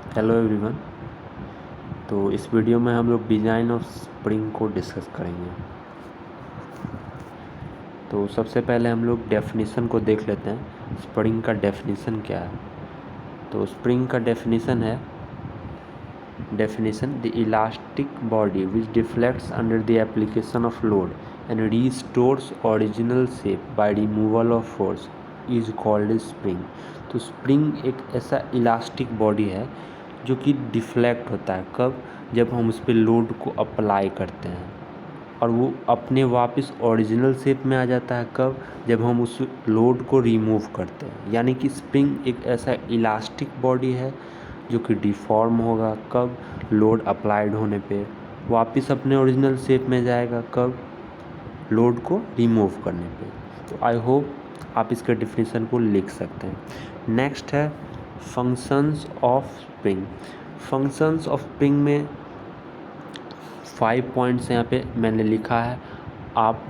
Hello everyone. तो इस video में हम लोग डिज़ाइन ऑफ स्प्रिंग को डिस्कस करेंगे। तो सबसे पहले हम लोग डेफिनेशन को देख लेते हैं, स्प्रिंग का डेफिनेशन क्या है। तो स्प्रिंग का डेफिनेशन है the elastic body which deflects under the application of load and restores original shape by removal of force is called spring. तो स्प्रिंग एक ऐसा इलास्टिक बॉडी है जो कि डिफ्लेक्ट होता है कब, जब हम उस पर लोड को अप्लाई करते हैं, और वो अपने वापस ओरिजिनल शेप में आ जाता है कब, जब हम उस लोड को रिमूव करते हैं। यानी कि स्प्रिंग एक ऐसा इलास्टिक बॉडी है जो कि डिफॉर्म होगा कब, लोड अप्लाइड होने पे, वापस अपने ओरिजिनल शेप में जाएगा कब, लोड को रिमूव करने पे। तो आई होप आप इसके डिफिनेशन को लिख सकते हैं। नेक्स्ट है functions of spring. Functions of spring में 5 पॉइंट्स यहाँ पे मैंने लिखा है, आप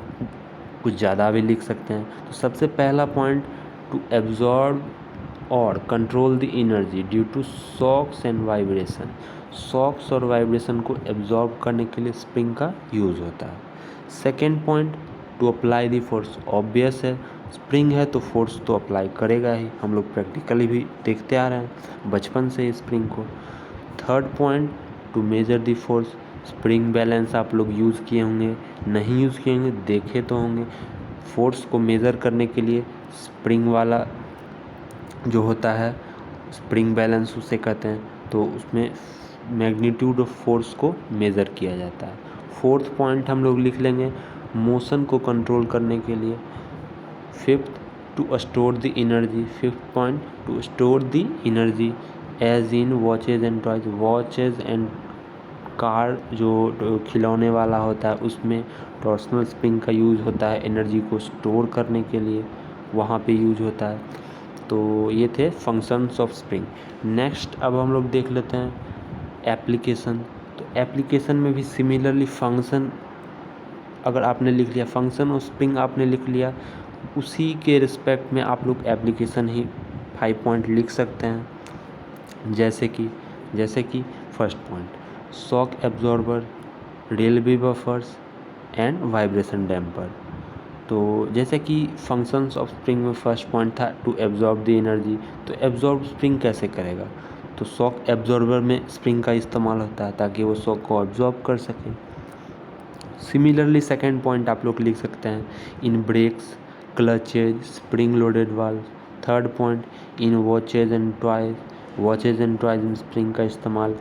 कुछ ज़्यादा भी लिख सकते हैं। तो सबसे पहला पॉइंट, टू एब्जॉर्ब और control the energy due to shocks and vibration. Shocks और वाइब्रेशन को एब्जॉर्ब करने के लिए स्प्रिंग का यूज़ होता है। Second point, to apply the force. Obvious है, स्प्रिंग है तो फोर्स तो अप्लाई करेगा ही, हम लोग प्रैक्टिकली भी देखते आ रहे हैं बचपन से स्प्रिंग को। Third point, to measure the force. Spring balance आप लोग यूज़ किए होंगे, नहीं यूज़ किए होंगे, देखे तो होंगे। फोर्स को मेज़र करने के लिए स्प्रिंग वाला जो होता है, स्प्रिंग बैलेंस उसे कहते हैं, तो उसमें मैग्नीट्यूड ऑफ फोर्स को मेज़र किया जाता है। फोर्थ पॉइंट हम लोग लिख लेंगे, मोशन को कंट्रोल करने के लिए। Fifth, to store the energy. Fifth point, to store the energy as in watches and toys. Watches and car जो खिलौने वाला होता है उसमें टॉर्सनल स्प्रिंग का यूज़ होता है, एनर्जी को स्टोर करने के लिए वहाँ पे यूज होता है। तो ये थे फंक्शंस ऑफ स्प्रिंग। नेक्स्ट अब हम लोग देख लेते हैं एप्लीकेशन। तो एप्लीकेशन में भी सिमिलरली फंक्शन अगर आपने लिख लिया, फंक्शन ऑफ स्प्रिंग आपने लिख लिया, उसी के रिस्पेक्ट में आप लोग एप्लीकेशन ही 5 पॉइंट लिख सकते हैं। जैसे कि first point, shock absorber, railway buffers and vibration damper. तो जैसे कि फंक्शंस ऑफ स्प्रिंग में फर्स्ट पॉइंट था टू एब्जॉर्ब द एनर्जी। तो एब्जॉर्ब स्प्रिंग कैसे करेगा, तो शॉक एब्जॉर्बर में स्प्रिंग का इस्तेमाल होता है ताकि वो शॉक को एब्जॉर्ब कर सके। सिमिलरली सेकेंड पॉइंट आप लोग लिख सकते हैं, in brakes, clutches, spring loaded valve. Third point, in watches and toys. Watches and toys में स्प्रिंग का इस्तेमाल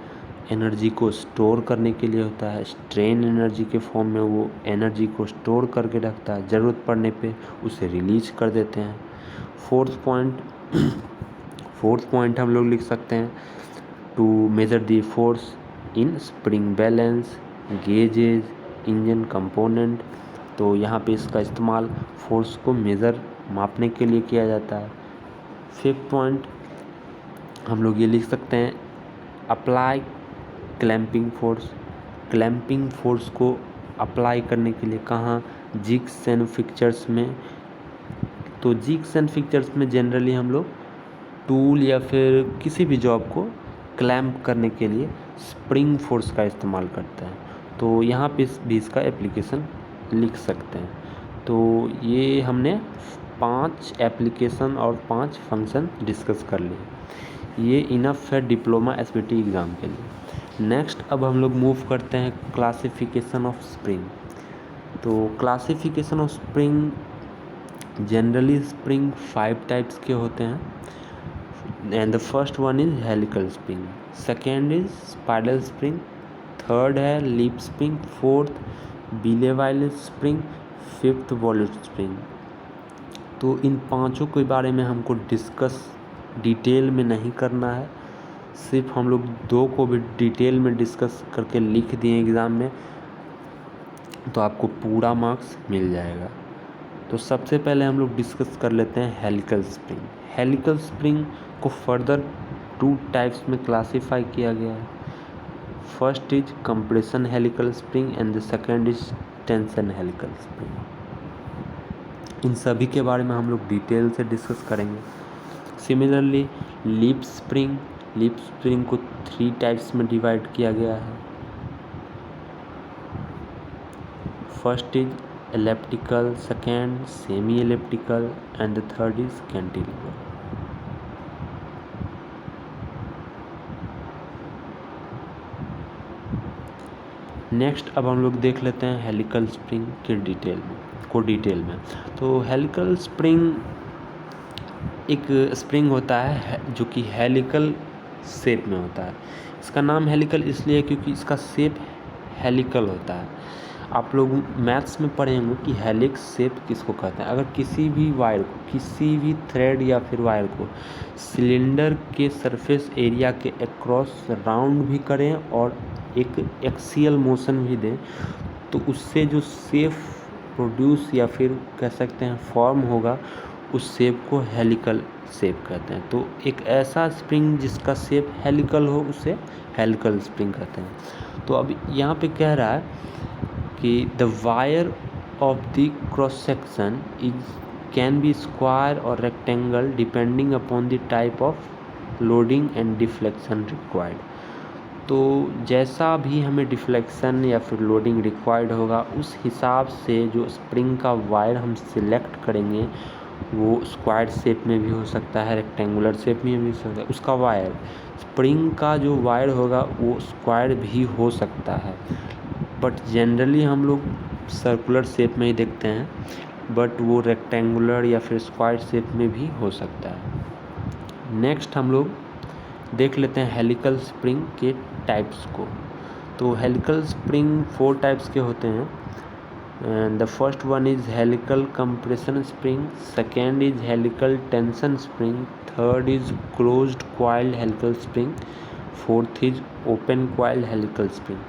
एनर्जी को स्टोर करने के लिए होता है। स्ट्रेन एनर्जी के फॉर्म में वो एनर्जी को स्टोर करके रखता है, ज़रूरत पड़ने पे उसे रिलीज कर देते हैं। फोर्थ पॉइंट हम लोग लिख सकते हैं, to measure the force in spring balance, gauges, engine component. तो यहाँ पे इसका इस्तेमाल फोर्स को मेज़र मापने के लिए किया जाता है। फिफ्थ पॉइंट हम लोग ये लिख सकते हैं, apply clamping force. Clamping force को अप्लाई करने के लिए कहाँ, जिग्स एंड फिक्चर्स में। तो जिग्स एंड फिक्चर्स में जनरली हम लोग टूल या फिर किसी भी जॉब को क्लैंप करने के लिए स्प्रिंग फोर्स का इस्तेमाल करते हैं। तो यहाँ पे भी इसका एप्लीकेशन लिख सकते हैं। तो ये हमने 5 एप्लीकेशन और 5 फंक्शन डिस्कस कर लिए। ये इनफ है डिप्लोमा एसपीटी एग्ज़ाम के लिए। नेक्स्ट अब हम लोग मूव करते हैं क्लासिफिकेशन ऑफ स्प्रिंग। तो classification of spring, generally spring 5 types के होते हैं, and the first one is helical spring, second is spiral spring, third है leaf spring, fourth Belleville spring, fifth volute spring. तो इन पांचों के बारे में हमको डिस्कस डिटेल में नहीं करना है, सिर्फ हम लोग 2 को भी डिटेल में डिस्कस करके लिख दिए एग्ज़ाम में, तो आपको पूरा मार्क्स मिल जाएगा। तो सबसे पहले हम लोग डिस्कस कर लेते हैं हेलिकल स्प्रिंग। हेलिकल स्प्रिंग को फर्दर 2 टाइप्स में क्लासीफाई किया गया है। First is compression helical spring and the second is tension helical spring. इन सभी के बारे में हम लोग डिटेल से डिस्कस करेंगे। Similarly leaf spring leaf spring को 3 टाइप्स में डिवाइड किया गया है। First is elliptical, second semi elliptical and the third is cantilever. Next अब हम लोग देख लेते हैं हेलिकल स्प्रिंग के डिटेल में। तो हेलिकल स्प्रिंग एक स्प्रिंग होता है जो कि हेलिकल शेप में होता है। इसका नाम हेलिकल इसलिए क्योंकि इसका शेप हेलिकल होता है। आप लोग मैथ्स में पढ़े होंगे कि हेलिक्स शेप किसको कहते हैं। अगर किसी भी वायर को, किसी भी थ्रेड या फिर वायर को सिलेंडर के सरफेस एरिया के अक्रॉस राउंड भी करें और एक एक्सियल मोशन भी दें तो उससे जो शेप प्रोड्यूस या फिर कह सकते हैं फॉर्म होगा, उस शेप को हेलिकल शेप कहते हैं। तो एक ऐसा स्प्रिंग जिसका शेप हेलिकल हो उसे हेलिकल स्प्रिंग कहते हैं। तो अब यहाँ पे कह रहा है कि the wire of the cross section is can be square और rectangle depending upon the type of loading and deflection required. तो जैसा भी हमें डिफ्लेक्शन या फिर लोडिंग रिक्वायर्ड होगा उस हिसाब से जो स्प्रिंग का वायर हम सिलेक्ट करेंगे वो स्क्वायर शेप में भी हो सकता है, रेक्टेंगुलर शेप में भी हो सकता है। उसका वायर, स्प्रिंग का जो वायर होगा वो स्क्वायर भी हो सकता है, बट जनरली हम लोग सर्कुलर शेप में ही देखते हैं, बट वो रेक्टेंगुलर या फिर स्क्वायर शेप में भी हो सकता है। नेक्स्ट हम लोग देख लेते हैं हेलिकल स्प्रिंग के टाइप्स को। तो हेलिकल स्प्रिंग 4 टाइप्स के होते हैं। And the first one is helical compression spring, second is helical tension spring, third is closed coiled helical spring, fourth is open coiled helical spring.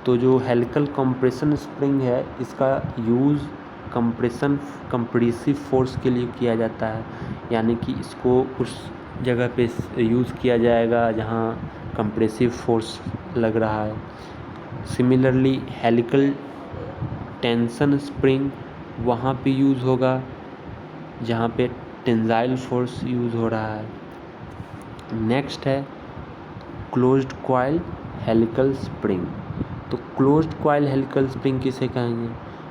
तो जो helical compression spring है इसका use compressive force के लिए किया जाता है, यानी कि इसको उस जगह पे यूज़ किया जाएगा जहाँ कंप्रेसिव फोर्स लग रहा है। सिमिलरली हेलिकल टेंशन स्प्रिंग वहाँ पे यूज़ होगा जहाँ पे टेंसाइल फोर्स यूज़ हो रहा है। नेक्स्ट है क्लोज्ड कॉइल हेलिकल स्प्रिंग। तो क्लोज्ड कॉइल हेलिकल स्प्रिंग किसे कहेंगे?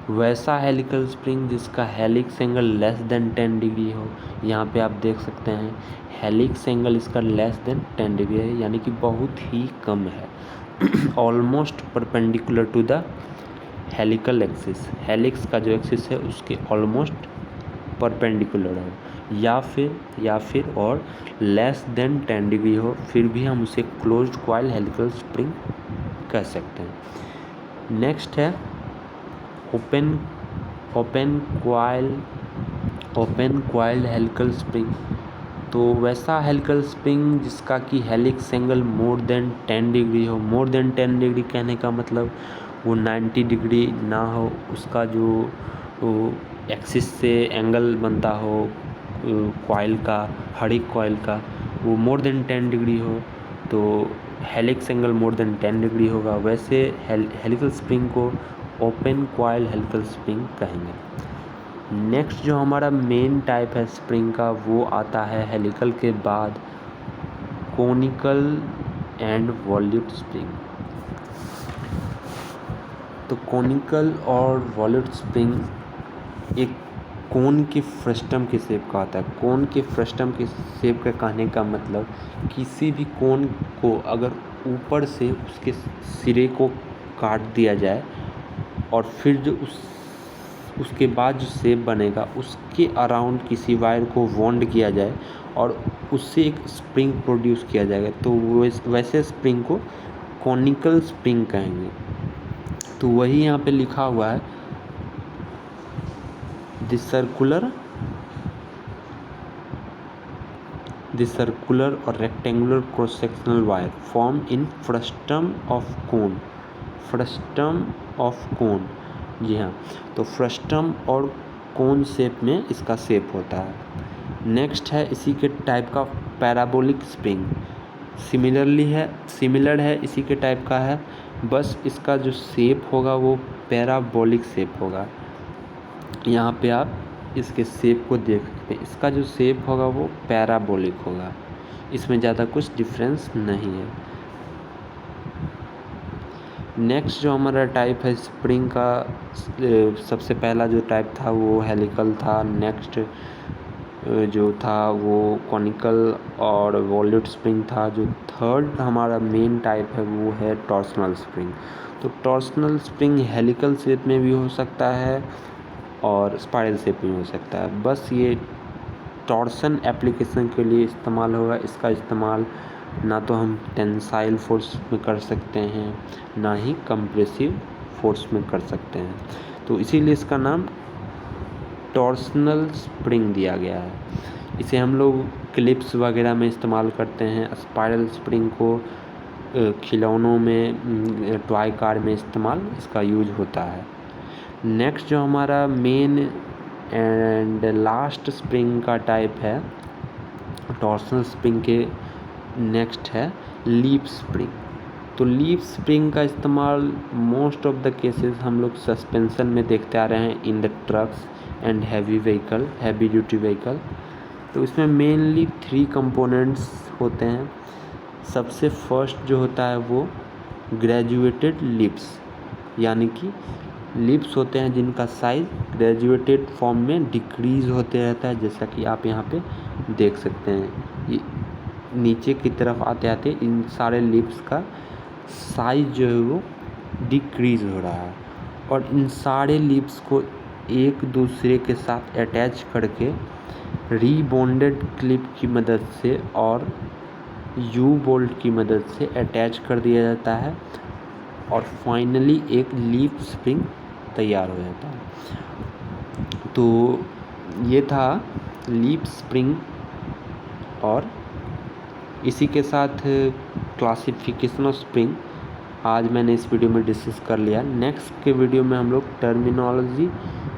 वैसा हेलिकल स्प्रिंग जिसका helix angle less than 10 degree हो। यहाँ पे आप देख सकते हैं हेलिक्स एंगल इसका लेस देन 10 डिग्री है, यानी कि बहुत ही कम है। Almost perpendicular to the helical axis, helix का जो एक्सिस है उसके ऑलमोस्ट परपेंडिकुलर हो, या फिर और लेस देन 10 डिग्री हो, फिर भी हम उसे क्लोज्ड कॉइल हेलिकल स्प्रिंग कह सकते हैं। नेक्स्ट है ओपन कॉइल्ड हेलिकल स्प्रिंग। तो वैसा हेलिकल स्प्रिंग जिसका कि helix angle more than 10 degree हो। मोर देन 10 डिग्री कहने का मतलब वो 90 डिग्री ना हो, उसका जो एक्सिस से एंगल बनता हो कॉइल का, हर एक कॉइल का, वो मोर देन 10 डिग्री हो, तो helix angle more than 10 degree होगा। वैसे हेलिकल स्प्रिंग को ओपन कॉइल हेलिकल स्प्रिंग कहेंगे। नेक्स्ट जो हमारा मेन टाइप है स्प्रिंग का वो आता है हेलिकल के बाद कोनिकल एंड वॉल्यूट स्प्रिंग। तो कोनिकल और वॉल्यूट स्प्रिंग एक कोन के फ्रस्टम के शेप का आता है। कोन के फ्रस्टम के शेप का कहने का मतलब किसी भी कोन को अगर ऊपर से उसके सिरे को काट दिया जाए और फिर जो उसके बाद जो शेप बनेगा उसके अराउंड किसी वायर को वॉन्ड किया जाए और उससे एक स्प्रिंग प्रोड्यूस किया जाएगा, तो वैसे स्प्रिंग को कॉनिकल स्प्रिंग कहेंगे। तो वही यहाँ पे लिखा हुआ है द सर्कुलर और rectangular cross sectional wire form in frustum of cone. जी हाँ, तो फ्रस्टम और कोन शेप में इसका शेप होता है। नेक्स्ट है इसी के टाइप का पैराबोलिक स्प्रिंग। सिमिलर है इसी के टाइप का है, बस इसका जो शेप होगा वो पैराबोलिक शेप होगा। यहाँ पे आप इसके शेप को देख सकते हैं, इसका जो शेप होगा वो पैराबोलिक होगा। इसमें ज़्यादा कुछ डिफरेंस नहीं है। नेक्स्ट जो हमारा टाइप है स्प्रिंग का, सबसे पहला जो टाइप था वो हेलिकल था। नेक्स्ट जो था वो कॉनिकल और वॉल्यूट स्प्रिंग था। जो थर्ड हमारा मेन टाइप है वो है टॉर्सनल स्प्रिंग। तो टॉर्सनल स्प्रिंग हेलिकल शेप में भी हो सकता है और स्पाइरल शेप में हो सकता है। बस ये टॉर्सन एप्लीकेशन के लिए इस्तेमाल होगा। इसका इस्तेमाल ना तो हम टेंसाइल फोर्स में कर सकते हैं, ना ही कंप्रेसिव फोर्स में कर सकते हैं, तो इसीलिए इसका नाम टॉर्सनल स्प्रिंग दिया गया है। इसे हम लोग क्लिप्स वगैरह में इस्तेमाल करते हैं। स्पाइरल स्प्रिंग को खिलौनों में, टॉय कार में इस्तेमाल इसका यूज होता है। नेक्स्ट जो हमारा मेन एंड लास्ट स्प्रिंग का टाइप है टॉर्सनल स्प्रिंग के, नेक्स्ट है लीफ स्प्रिंग। तो लीफ स्प्रिंग का इस्तेमाल मोस्ट ऑफ द केसेस हम लोग सस्पेंशन में देखते आ रहे हैं in the trucks and heavy vehicle, heavy duty vehicle. तो इसमें मेनली 3 कंपोनेंट्स होते हैं। सबसे फर्स्ट जो होता है वो ग्रेजुएटेड लिप्स, यानी कि लिप्स होते हैं जिनका साइज ग्रेजुएटेड फॉर्म में डिक्रीज होते रहता है, जैसा कि आप यहाँ पे देख सकते हैं। ये नीचे की तरफ आते आते इन सारे लिप्स का साइज जो है वो डिक्रीज हो रहा है, और इन सारे लिप्स को एक दूसरे के साथ अटैच करके रीबॉन्डेड क्लिप की मदद से और यू बोल्ट की मदद से अटैच कर दिया जाता है, और फाइनली एक लीफ स्प्रिंग तैयार हो जाता है। तो ये था लीफ स्प्रिंग, और इसी के साथ क्लासिफिकेशन ऑफ स्प्रिंग आज मैंने इस वीडियो में डिस्कस कर लिया। नेक्स्ट के वीडियो में हम लोग terminology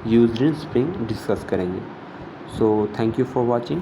used in spring discuss करेंगे। So thank you for watching.